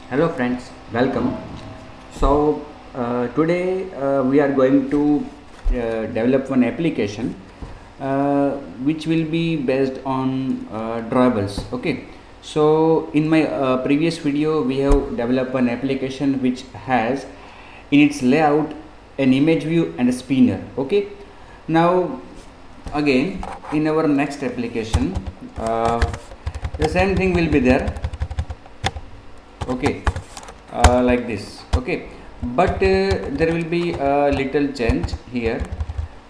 Hello friends, welcome. Today we are going to develop one application which will be based on drawables. Okay. So in my previous video we have developed an application which has in its layout an image view and a spinner. Okay. Now again in our next application the same thing will be there. Okay, like this. Okay, but there will be a little change here.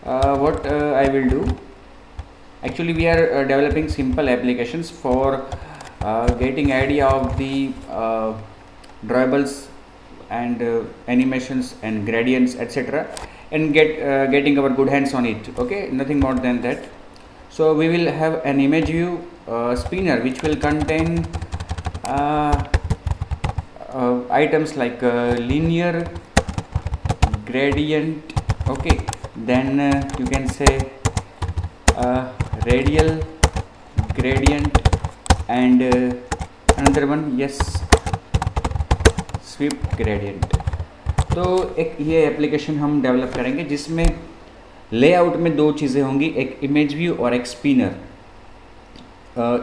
What I will do, actually we are developing simple applications for getting idea of the drawables and animations and gradients, etc., and getting our good hands on it. Okay, nothing more than that. So we will have an image view spinner which will contain items like linear, gradient. Okay, then you can say radial, gradient, and another one, yes, sweep gradient. तो एक ये application हम develop करेंगे जिसमें layout में दो चीज़ें होंगी, एक इमेज व्यू और एक स्पिनर।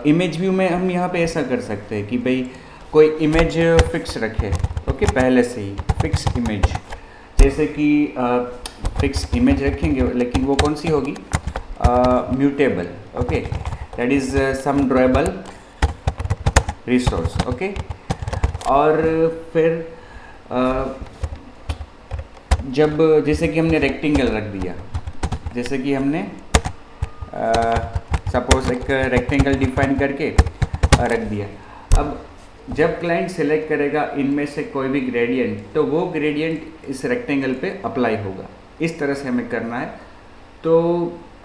इमेज व्यू में हम यहाँ पे ऐसा कर सकते हैं कि भाई कोई इमेज फिक्स रखे। ओके, पहले से ही फिक्स इमेज, जैसे कि फिक्स इमेज रखेंगे, लेकिन वो कौन सी होगी? Mutable. Okay, that is some drawable resource. Okay, और फिर जब जैसे कि हमने रेक्टेंगल रख दिया, जैसे कि हमने सपोज एक रेक्टेंगल डिफाइन करके रख दिया। अब जब क्लाइंट सेलेक्ट करेगा इनमें से कोई भी ग्रेडियंट, तो वो ग्रेडियंट इस रेक्टेंगल पे अप्लाई होगा। इस तरह से हमें करना है। तो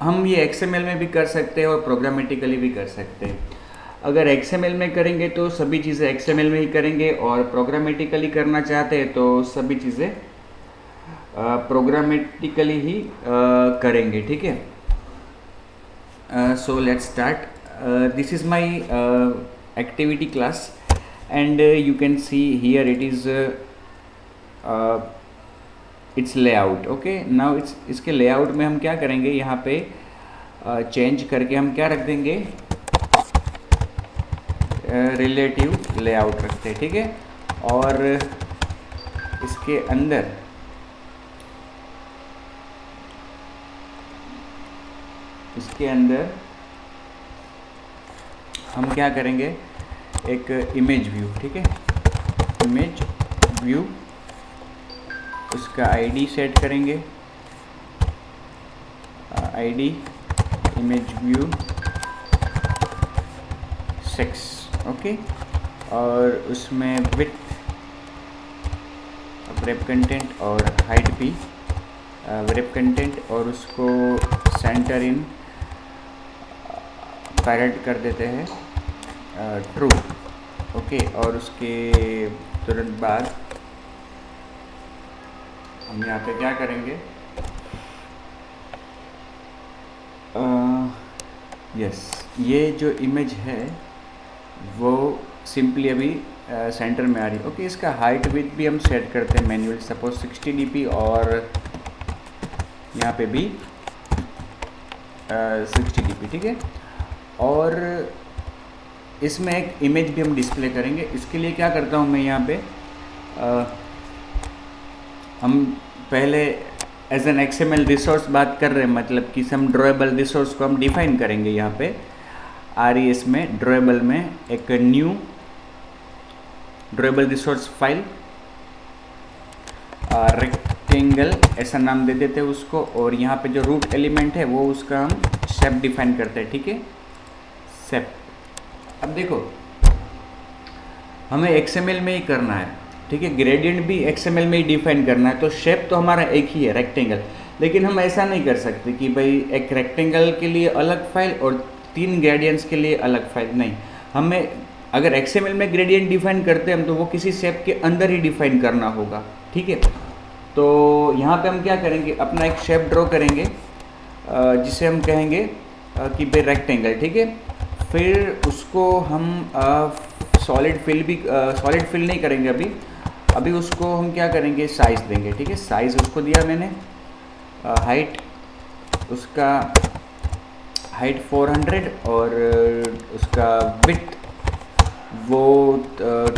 हम ये XML में भी कर सकते हैं और प्रोग्रामेटिकली भी कर सकते हैं। अगर XML में करेंगे तो सभी चीज़ें XML में ही करेंगे, और प्रोग्रामेटिकली करना चाहते हैं तो सभी चीज़ें प्रोग्रामेटिकली ही करेंगे। ठीक है, so let's start. This is my activity class, and you can see here it is its layout. Okay, now इसके layout में हम क्या करेंगे, यहाँ पे चेंज करके हम क्या रख देंगे, रिलेटिव लेआउट रखते हैं। ठीक है, और इसके अंदर हम क्या करेंगे, एक इमेज व्यू। ठीक है, इमेज व्यू, उसका आईडी सेट करेंगे, आईडी इमेज व्यू 6। ओके, और उसमें विड्थ, wrap कंटेंट और हाइट भी wrap कंटेंट, और उसको सेंटर इन पैरेट कर देते हैं ट्रू। ओके, और उसके तुरंत बाद हम यहाँ पे क्या करेंगे, यस, ये जो इमेज है वो सिंपली अभी सेंटर में आ रही है। ओके, इसका हाइट विड्थ भी हम सेट करते हैं मैन्युअली, सपोज 60 dp, और यहाँ पे भी 60 dp। ठीक है, और इसमें एक इमेज भी हम डिस्प्ले करेंगे। इसके लिए क्या करता हूँ मैं, यहाँ पे हम पहले एज एन XML रिसोर्स बात कर रहे हैं, मतलब कि सम ड्रावेबल रिसोर्स को हम डिफाइन करेंगे। यहाँ पे RES में ड्रावेबल में एक न्यू ड्रावेबल रिसोर्स फाइल रेक्टेंगल ऐसा नाम दे देते हैं उसको, और यहाँ पे जो रूट एलिमेंट है वो उसका हम शेप डिफाइन करते हैं। ठीक है, शेप। अब देखो, हमें XML में ही करना है। ठीक है, ग्रेडियंट भी XML में ही डिफाइन करना है, तो शेप तो हमारा एक ही है, रेक्टेंगल। लेकिन हम ऐसा नहीं कर सकते कि भाई एक रेक्टेंगल के लिए अलग फाइल और 3 ग्रेडियंट्स के लिए अलग फाइल। नहीं, हमें अगर XML में ग्रेडियंट डिफाइन करते हैं हम, तो वो किसी शेप के अंदर ही डिफाइन करना होगा। ठीक है, तो यहाँ पे हम क्या करेंगे, अपना एक शेप ड्रॉ करेंगे जिसे हम कहेंगे कि भाई रेक्टेंगल। ठीक है, फिर उसको हम सॉलिड फिल नहीं करेंगे अभी उसको हम क्या करेंगे, साइज़ देंगे। ठीक है, साइज़ उसको दिया मैंने, हाइट उसका हाइट 400 और उसका विड्थ वो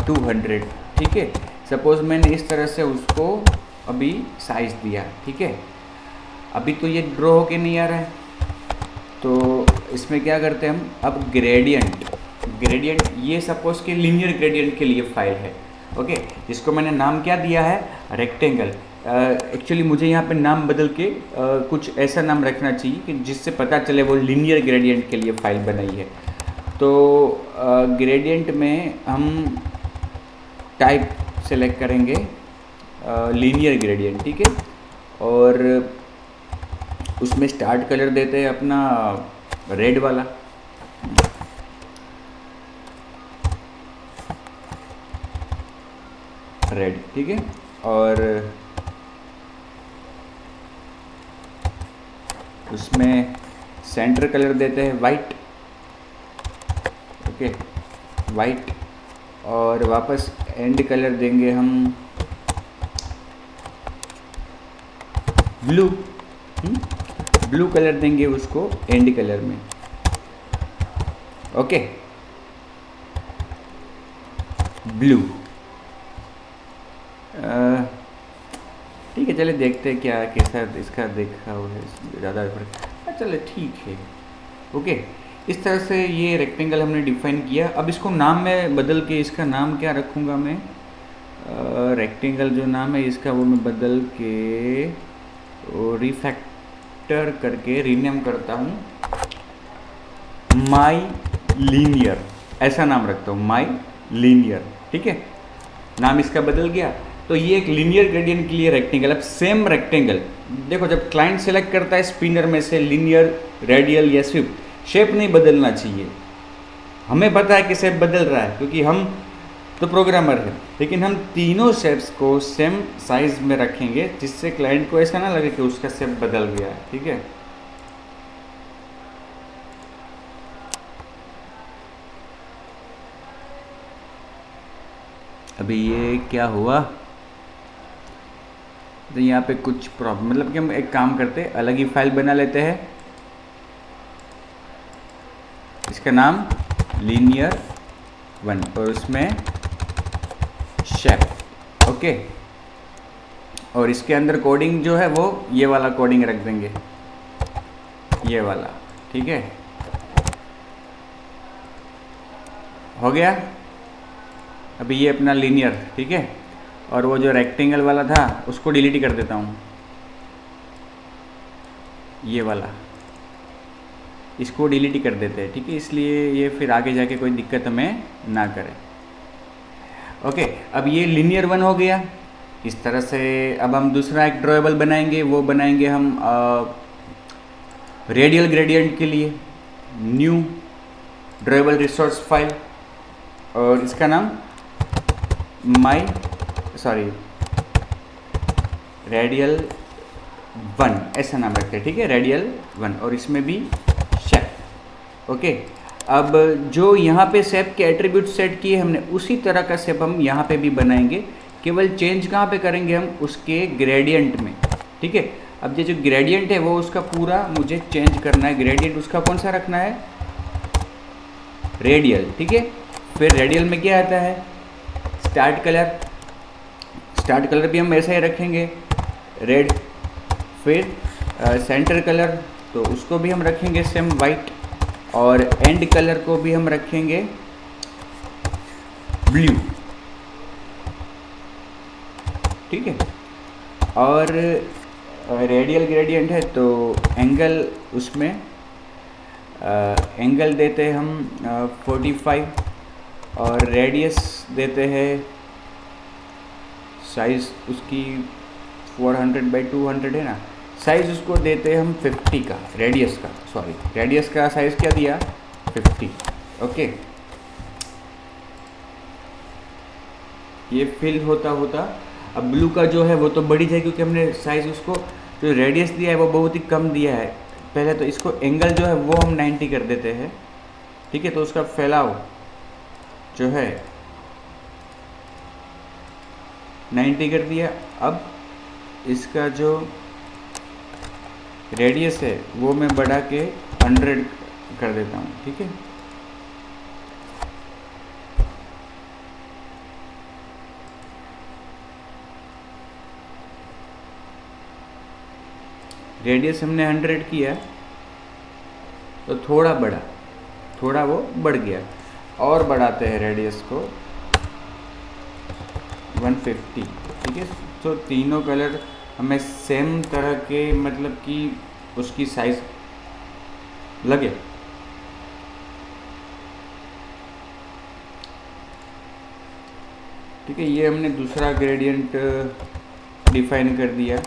200। ठीक है, सपोज़ मैंने इस तरह से उसको अभी साइज़ दिया। ठीक है, अभी तो ये ड्रॉ होके नहीं आ रहा है, तो इसमें क्या करते हैं हम, अब ग्रेडियंट ये सपोज़ कि लीनियर ग्रेडियंट के लिए फाइल है। ओके, जिसको मैंने नाम क्या दिया है, रेक्टेंगल। एक्चुअली मुझे यहाँ पे नाम बदल के कुछ ऐसा नाम रखना चाहिए कि जिससे पता चले वो लीनियर ग्रेडियंट के लिए फाइल बनाई है। तो ग्रेडियंट में हम टाइप सेलेक्ट करेंगे लीनियर ग्रेडियंट। ठीक है, और उसमें स्टार्ट कलर देते हैं अपना रेड वाला। रेड, ठीक है, और उसमें सेंटर कलर देते हैं वाइट। ओके, वाइट, और वापस एंड कलर देंगे हम ब्लू। ब्लू कलर देंगे उसको एंड कलर में। Okay, blue. ठीक है, चलिए देखते हैं क्या कैसा इसका देखा हुआ है, ज़्यादा फर्क। चलो ठीक है। ओके, इस तरह से ये रेक्टेंगल हमने डिफाइन किया। अब इसको नाम में बदल के, इसका नाम क्या रखूँगा मैं, रेक्टेंगल जो नाम है इसका वो मैं बदल के रिफैक्टर करके रीनेम करता हूँ, माई लीनियर, ऐसा नाम रखता हूँ, माई लीनियर। ठीक है, नाम इसका बदल गया। तो ये एक लीनियर ग्रेडियंट के लिए रेक्टेंगल। अब सेम रेक्टेंगल देखो, जब क्लाइंट सेलेक्ट करता है स्पिनर में से लीनियर, रेडियल या स्वीप, शेप नहीं बदलना चाहिए। हमें पता है कि शेप बदल रहा है क्योंकि हम तो प्रोग्रामर हैं, लेकिन हम तीनों शेप्स को सेम साइज में रखेंगे जिससे क्लाइंट को ऐसा ना लगे कि उसका शेप बदल गया है। ठीक है, अभी ये क्या हुआ, तो यहाँ पे कुछ प्रॉब्लम, मतलब कि हम एक काम करते हैं, अलग ही फाइल बना लेते हैं, इसका नाम लीनियर 1 और उसमें शेप। ओके, और इसके अंदर कोडिंग जो है वो ये वाला कोडिंग रख देंगे, ये वाला। ठीक है, हो गया। अभी ये अपना लीनियर, ठीक है, और वो जो रेक्टेंगल वाला था उसको डिलीट कर देता हूँ, ये वाला, इसको डिलीट कर देते हैं। ठीक है, इसलिए ये फिर आगे जाके कोई दिक्कत हमें ना करे। ओके, अब ये लीनियर 1 हो गया। इस तरह से अब हम दूसरा एक ड्रॉएबल बनाएंगे, वो बनाएंगे हम रेडियल ग्रेडियंट के लिए, न्यू ड्रॉएबल रिसोर्स फाइल, और इसका नाम रेडियल 1 ऐसा नाम रखते हैं। ठीक है, रेडियल 1, और इसमें भी शेप। ओके, अब जो यहाँ पे शेप के एट्रीब्यूट सेट किए हमने, उसी तरह का शेप हम यहाँ पे भी बनाएंगे, केवल चेंज कहाँ पे करेंगे हम, उसके ग्रेडियंट में। ठीक है, अब ये जो ग्रेडियंट है वो उसका पूरा मुझे चेंज करना है। ग्रेडियंट उसका कौन सा रखना है, रेडियल। ठीक है, फिर रेडियल में क्या आता है, स्टार्ट कलर भी हम ऐसा ही रखेंगे, रेड। फिर सेंटर कलर, तो उसको भी हम रखेंगे सेम वाइट, और एंड कलर को भी हम रखेंगे ब्लू। ठीक है, और रेडियल ग्रेडियंट है तो एंगल, उसमें एंगल देते हैं हम 45, और रेडियस देते हैं, साइज़ उसकी 400/200 है ना, साइज़ उसको देते हैं हम 50 का, रेडियस का साइज़ क्या दिया, 50। ओके, ये फिल होता अब ब्लू का जो है वो तो बढ़ी जाए, क्योंकि हमने साइज़ उसको जो रेडियस दिया है वो बहुत ही कम दिया है। पहले तो इसको एंगल जो है वो हम 90 कर देते हैं। ठीक है, तो उसका फैलाव जो है 90 कर दिया। अब इसका जो रेडियस है वो मैं बढ़ा के 100 कर देता हूँ, ठीक है। रेडियस हमने 100 किया तो थोड़ा बढ़ा, थोड़ा वो बढ़ गया, और बढ़ाते हैं रेडियस को 150, ठीक है। तो तीनों कलर हमें सेम तरह के, मतलब कि उसकी साइज लगे। ठीक है, ये हमने दूसरा ग्रेडियंट डिफाइन कर दिया।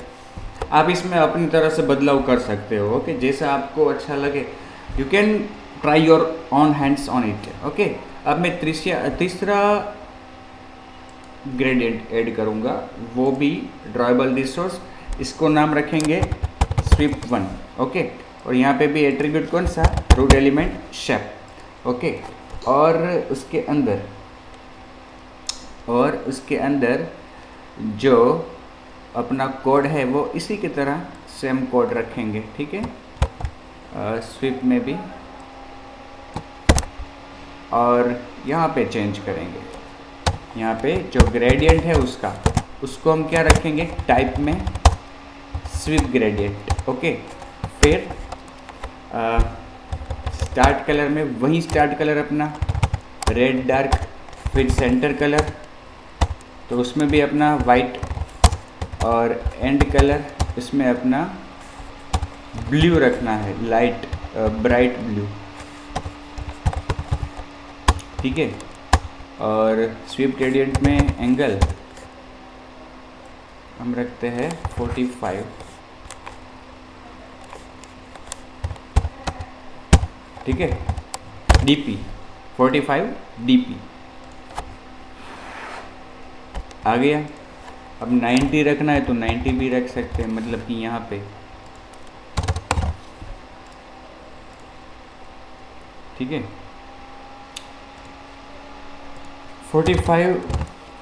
आप इसमें अपनी तरह से बदलाव कर सकते हो, ओके, जैसा आपको अच्छा लगे। You can try your on hands on it, okay. अब मैं तीसरा ग्रेडियंट ऐड करूँगा, वो भी ड्रॉएबल रिसोर्स, इसको नाम रखेंगे स्वीप 1, ओके। और यहाँ पे भी एट्रीब्यूट कौन सा, रूट एलिमेंट शेप, ओके। और उसके अंदर जो अपना कोड है वो इसी की तरह सेम कोड रखेंगे, ठीक है, स्वीप में भी। और यहाँ पे चेंज करेंगे, यहाँ पे जो ग्रेडियंट है उसको हम क्या रखेंगे, टाइप में स्वीप ग्रेडियंट, ओके। फिर स्टार्ट कलर में वही स्टार्ट कलर अपना रेड डार्क, फिर सेंटर कलर तो उसमें भी अपना वाइट, और एंड कलर इसमें अपना ब्लू रखना है, लाइट ब्राइट ब्लू, ठीक है। और स्वीप ग्रेडियंट में एंगल हम रखते हैं 45, ठीक है, डीपी 45 डीपी आ गया। अब 90 रखना है तो 90 भी रख सकते हैं, मतलब कि यहाँ पे, ठीक है। 45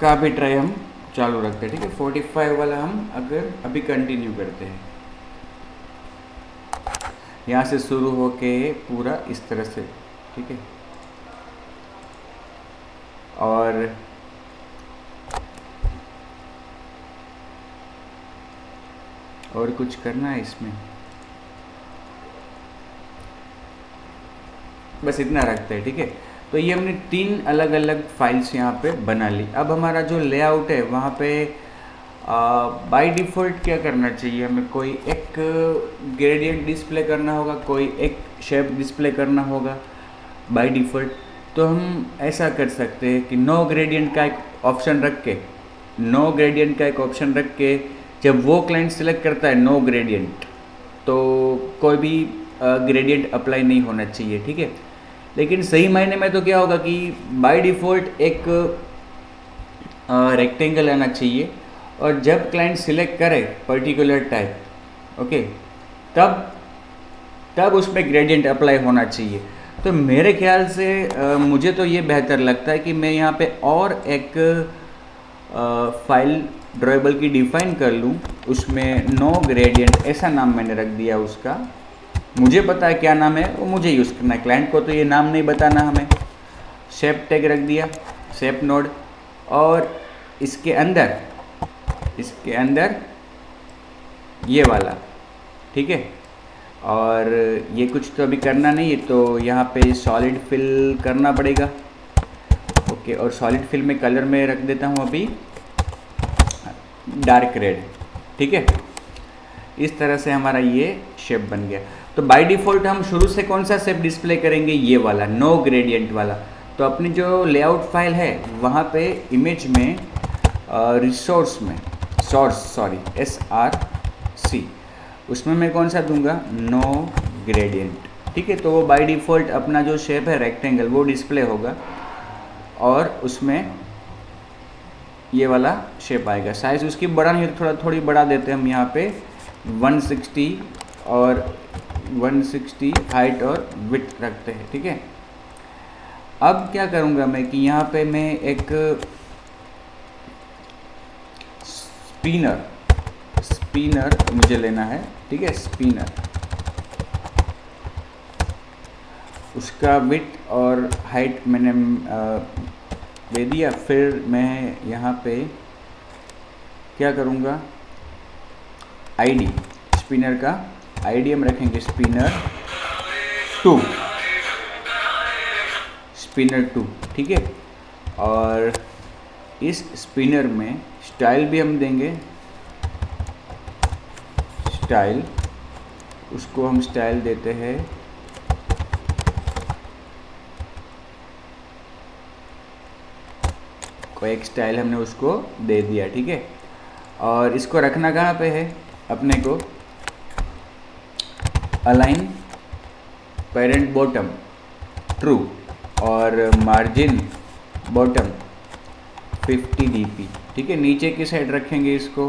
का भी ट्राई हम चालू रखते हैं, ठीक है। 45 वाला हम अगर अभी कंटिन्यू करते हैं, यहाँ से शुरू होके पूरा इस तरह से, ठीक है। और कुछ करना है इसमें, बस इतना रखते हैं, ठीक है। तो ये हमने 3 अलग अलग फाइल्स यहाँ पे बना ली। अब हमारा जो लेआउट है वहाँ पे बाय डिफ़ॉल्ट क्या करना चाहिए, हमें कोई एक ग्रेडियंट डिस्प्ले करना होगा, कोई एक शेप डिस्प्ले करना होगा बाय डिफ़ॉल्ट। तो हम ऐसा कर सकते हैं कि नो ग्रेडियंट का एक ऑप्शन रख के जब वो क्लाइंट सेलेक्ट करता है नो ग्रेडियंट, तो कोई भी ग्रेडियंट अप्लाई नहीं होना चाहिए, ठीक है। लेकिन सही मायने में तो क्या होगा कि बाय डिफ़ॉल्ट एक रेक्टेंगल आना चाहिए, और जब क्लाइंट सिलेक्ट करे पर्टिकुलर टाइप, ओके, तब उसमें ग्रेडियंट अप्लाई होना चाहिए। तो मेरे ख्याल से मुझे तो ये बेहतर लगता है कि मैं यहाँ पे और एक फाइल ड्रॉएबल की डिफ़ाइन कर लूँ, उसमें नो ग्रेडियंट ऐसा नाम मैंने रख दिया उसका। मुझे पता है क्या नाम है, वो मुझे यूज़ करना है, क्लाइंट को तो ये नाम नहीं बताना हमें। शेप टैग रख दिया, शेप नोड, और इसके अंदर ये वाला, ठीक है। और ये कुछ तो अभी करना नहीं है, तो यहाँ पे सॉलिड फिल करना पड़ेगा, ओके। और सॉलिड फिल में कलर में रख देता हूँ अभी डार्क रेड, ठीक है। इस तरह से हमारा ये शेप बन गया। तो बाय डिफ़ॉल्ट हम शुरू से कौन सा शेप डिस्प्ले करेंगे, ये वाला नो ग्रेडियंट वाला। तो अपनी जो लेआउट फाइल है वहाँ पे इमेज में SRC, उसमें मैं कौन सा दूंगा, नो ग्रेडियंट, ठीक है। तो वो बाय डिफ़ॉल्ट अपना जो शेप है रेक्टेंगल वो डिस्प्ले होगा, और उसमें ये वाला शेप आएगा। साइज़ उसकी बड़ा नहीं, थोड़ी बढ़ा देते हैं हम यहाँ पे 160, और 160 हाइट और विड्थ रखते हैं, ठीक है। अब क्या करूँगा मैं कि यहाँ पे मैं एक स्पिनर, स्पिनर मुझे लेना है, ठीक है, स्पिनर। उसका विड्थ और हाइट मैंने दे दिया। फिर मैं यहाँ पे क्या करूँगा, आईडी, स्पिनर का आईडी हम रखेंगे स्पिनर 2, स्पिनर 2, ठीक है। और इस स्पिनर में स्टाइल भी हम देंगे, स्टाइल, उसको हम स्टाइल देते हैं कोई एक स्टाइल हमने उसको दे दिया, ठीक है। और इसको रखना कहाँ पे है अपने को, अलाइन पेरेंट बॉटम ट्रू और मार्जिन बॉटम 50 dp, ठीक है। नीचे की साइड रखेंगे इसको,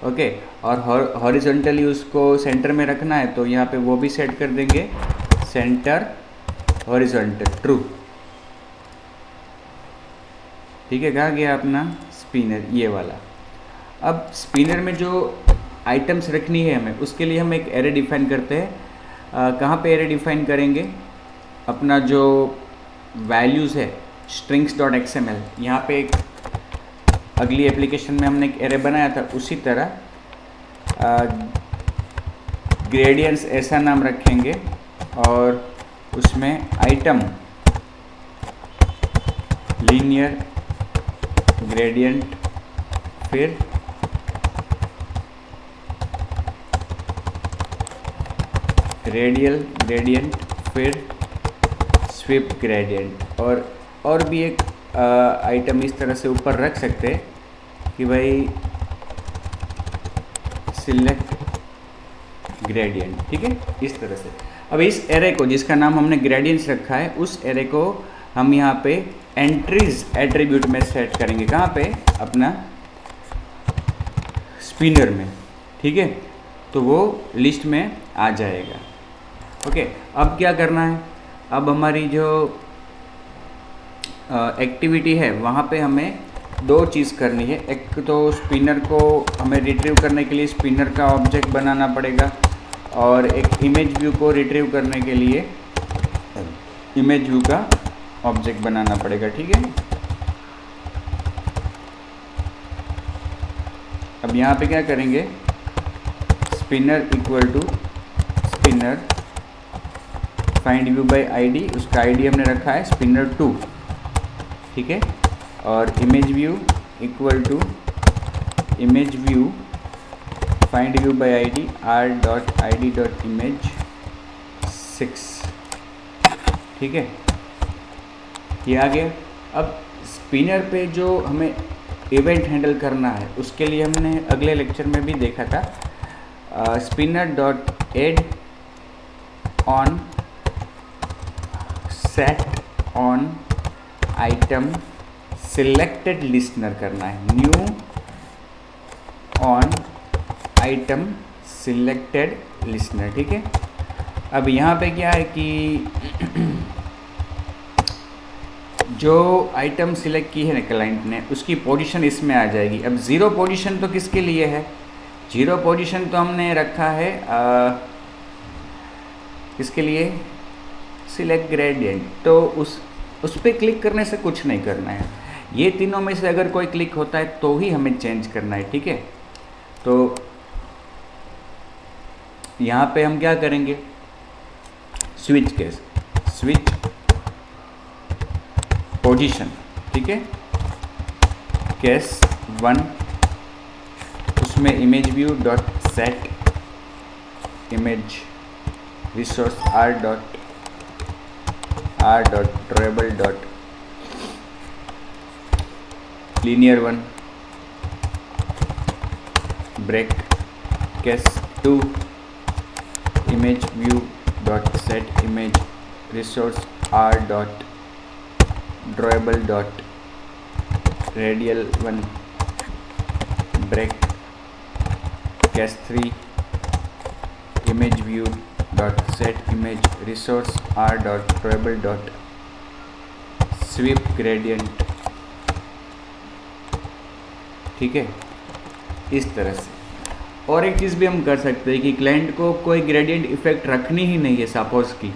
ओके। और हॉरिजॉन्टली उसको सेंटर में रखना है, तो यहाँ पे वो भी सेट कर देंगे, सेंटर हॉरिजॉन्टल ट्रू, ठीक है। कहाँ गया अपना स्पिनर, ये वाला। अब स्पिनर में जो आइटम्स रखनी है हमें, उसके लिए हम एक एरे डिफाइन करते हैं। कहाँ पे एरे डिफाइन करेंगे, अपना जो वैल्यूज़ है strings.xml, यहाँ पे एक अगली एप्लीकेशन में हमने एक एरे बनाया था, उसी तरह ग्रेडियंट्स ऐसा नाम रखेंगे और उसमें आइटम लीनियर ग्रेडियंट, फिर रेडियल ग्रेडियंट, फिर स्वीप ग्रेडियंट। और भी एक आइटम इस तरह से ऊपर रख सकते हैं कि भाई सिलेक्ट ग्रेडियंट, ठीक है, इस तरह से। अब इस एरे को, जिसका नाम हमने ग्रेडियंट्स रखा है, उस एरे को हम यहाँ पे एंट्रीज एट्रीब्यूट में सेट करेंगे। कहाँ पे, अपना स्पिनर में, ठीक है। तो वो लिस्ट में आ जाएगा, ओके। अब क्या करना है, अब हमारी जो एक्टिविटी है वहाँ पे हमें दो चीज़ करनी है। एक तो स्पिनर को हमें रिट्रीव करने के लिए स्पिनर का ऑब्जेक्ट बनाना पड़ेगा, और एक इमेज व्यू को रिट्रीव करने के लिए इमेज व्यू का ऑब्जेक्ट बनाना पड़ेगा, ठीक है। अब यहाँ पे क्या करेंगे, spinner equal to spinner find view by ID, उसका आईडी हमने रखा है स्पिनर 2, ठीक है। और image view equal to image view find view by ID r.id.image 6, ठीक है, ये आ गया। अब स्पिनर पे जो हमें इवेंट हैंडल करना है, उसके लिए हमने अगले लेक्चर में भी देखा था, spinner dot add on set on item selected listener करना है, new on item selected listener, ठीक है। अब यहाँ पे क्या है कि जो आइटम सिलेक्ट की है ना क्लाइंट ने, उसकी पोजीशन इसमें आ जाएगी। अब ज़ीरो पोजीशन तो किसके लिए है, जीरो पोजीशन तो हमने रखा है किसके लिए, सिलेक्ट ग्रेडियंट। तो उस पर क्लिक करने से कुछ नहीं करना है, ये तीनों में से अगर कोई क्लिक होता है तो ही हमें चेंज करना है, ठीक है। तो यहाँ पे हम क्या करेंगे, स्विच केस, स्विच पोजीशन, ठीक है, केस 1, उसमें image view dot set image resource r dot drawable dot linear 1 break case 2 image view dot set image resource r dot drawable dot radial 1 break case 3 image view dot set image resource r dot drawable dot sweep gradient, ठीक है। इस तरह से। और एक चीज़ भी हम कर सकते हैं कि क्लाइंट को कोई ग्रेडियंट इफेक्ट रखनी ही नहीं है सपोज की,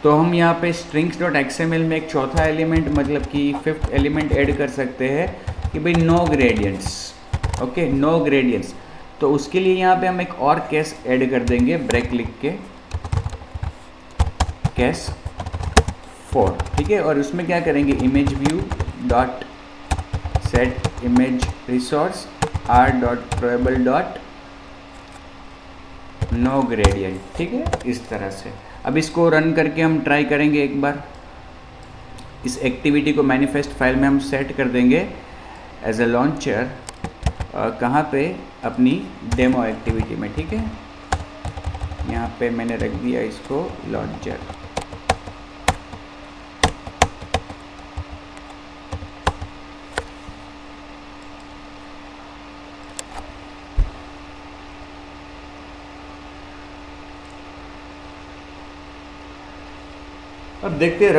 तो हम यहाँ पे strings.xml में एक चौथा एलिमेंट मतलब कि फिफ्थ एलिमेंट ऐड कर सकते हैं कि भाई no gradients. Okay, no gradients. तो उसके लिए यहाँ पे हम एक और केस ऐड कर देंगे, ब्रेक लिख के केस 4, ठीक है। और उसमें क्या करेंगे, image view dot set image resource R dot drawable dot no gradient, ठीक है, इस तरह से। अब इसको रन करके हम ट्राई करेंगे एक बार। इस एक्टिविटी को मैनिफेस्ट फाइल में हम सेट कर देंगे एज अ लॉन्चर, कहाँ पे, अपनी डेमो एक्टिविटी में, ठीक है। यहाँ पे मैंने रख दिया इसको लॉन्चर। अब देखते हैं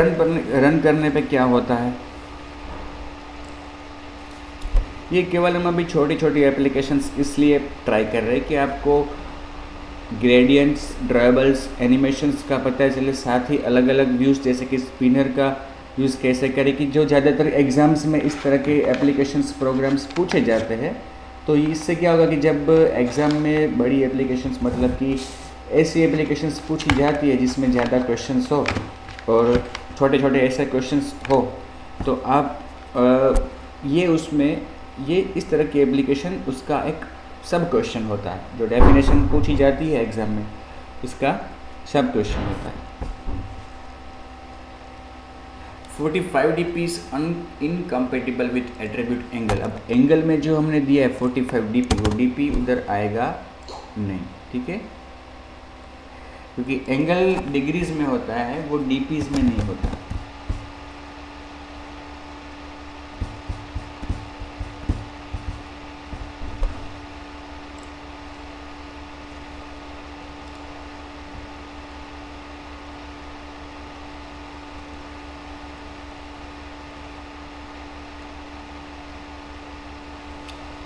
रन करने पे क्या होता है। ये केवल हम अभी छोटी छोटी एप्लीकेशंस इसलिए ट्राई कर रहे हैं कि आपको ग्रेडियंट्स, ड्राइबल्स, एनिमेशंस का पता चले, साथ ही अलग अलग व्यूज़ जैसे कि स्पिनर का यूज़ कैसे करें, कि जो ज़्यादातर एग्ज़ाम्स में इस तरह के एप्लीकेशंस, प्रोग्राम्स पूछे जाते हैं। तो इससे क्या होगा कि जब एग्ज़ाम में बड़ी एप्लीकेशंस मतलब कि ऐसी एप्लीकेशंस पूछी जाती है जिसमें ज़्यादा क्वेश्चंस हो और छोटे छोटे ऐसे क्वेश्चंस हो, तो आप ये इस तरह की एप्लीकेशन उसका एक सब क्वेश्चन होता है। जो डेफिनेशन पूछी जाती है एग्ज़ाम में, इसका सब क्वेश्चन होता है। 45 dp is incompatible with attribute angle. अब एंगल में जो हमने दिया है 45 dp, वो dp उधर आएगा नहीं, ठीक है, क्योंकि एंगल डिग्रीज में होता है, वो dp's में नहीं होता।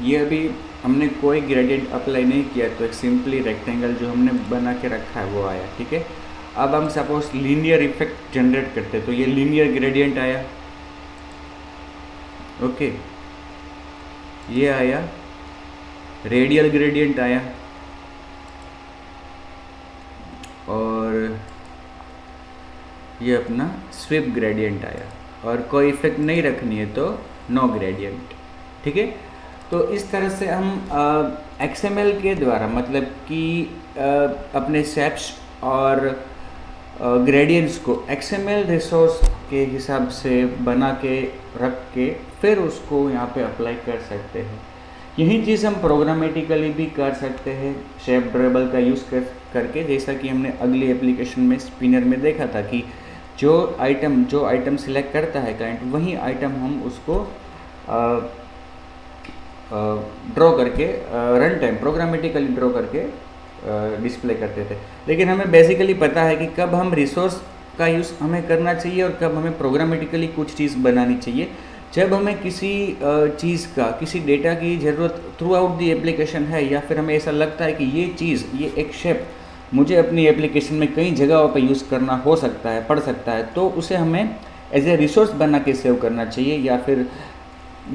ये अभी हमने कोई ग्रेडियंट अप्लाई नहीं किया, तो एक सिंपली रेक्टेंगल जो हमने बना के रखा है वो आया, ठीक है। अब हम सपोज लीनियर इफेक्ट जनरेट करते हैं, तो ये लीनियर ग्रेडियंट आया, ओके, ये आया, रेडियल ग्रेडियंट आया, और ये अपना स्वीप ग्रेडियंट आया। और कोई इफेक्ट नहीं रखनी है तो नो ग्रेडियंट, ठीक है। तो इस तरह से हम XML के द्वारा मतलब कि अपने शेप्स और ग्रेडियंट्स को XML रिसोर्स के हिसाब से बना के रख के फिर उसको यहाँ पे अप्लाई कर सकते हैं। यही चीज़ हम प्रोग्रामेटिकली भी कर सकते हैं शेप ड्रेबल का यूज़ करके, जैसा कि हमने अगली एप्लीकेशन में स्पिनर में देखा था कि जो आइटम सिलेक्ट करता है क्लाइंट, वही आइटम हम उसको ड्रॉ करके रन टाइम प्रोग्रामेटिकली ड्रॉ करके डिस्प्ले करते थे। लेकिन हमें बेसिकली पता है कि कब हम रिसोर्स का यूज़ हमें करना चाहिए और कब हमें प्रोग्रामेटिकली कुछ चीज़ बनानी चाहिए। जब हमें किसी चीज़ का, किसी डेटा की ज़रूरत थ्रू आउट दी एप्लीकेशन है, या फिर हमें ऐसा लगता है कि ये एक शेप मुझे अपनी एप्लीकेशन में कई जगहों पर यूज़ करना हो सकता है, पड़ सकता है, तो उसे हमें एज ए रिसोर्स बना के सेव करना चाहिए, या फिर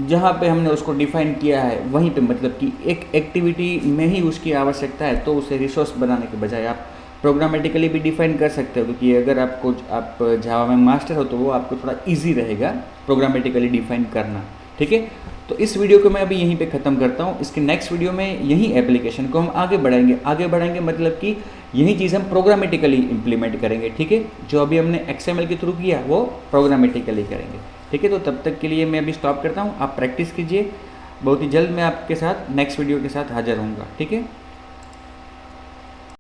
जहाँ पे हमने उसको डिफ़ाइन किया है वहीं पे मतलब कि एक एक्टिविटी में ही उसकी आवश्यकता है, तो उसे रिसोर्स बनाने के बजाय आप प्रोग्रामेटिकली भी डिफ़ाइन कर सकते हो, क्योंकि अगर आप जावा में मास्टर हो तो वो आपको थोड़ा इजी रहेगा प्रोग्रामेटिकली डिफ़ाइन करना, ठीक है। तो इस वीडियो को मैं अभी यहीं पे ख़त्म करता हूँ। इसके नेक्स्ट वीडियो में यही एप्लीकेशन को हम आगे बढ़ाएंगे मतलब कि यही चीज़ हम प्रोग्रामेटिकली इम्प्लीमेंट करेंगे, ठीक है। जो अभी हमने XML के थ्रू किया वो प्रोग्रामेटिकली करेंगे, ठीक है। तो तब तक के लिए मैं अभी स्टॉप करता हूँ, आप प्रैक्टिस कीजिए। बहुत ही जल्द मैं आपके साथ नेक्स्ट वीडियो के साथ हाजिर होऊंगा, ठीक है।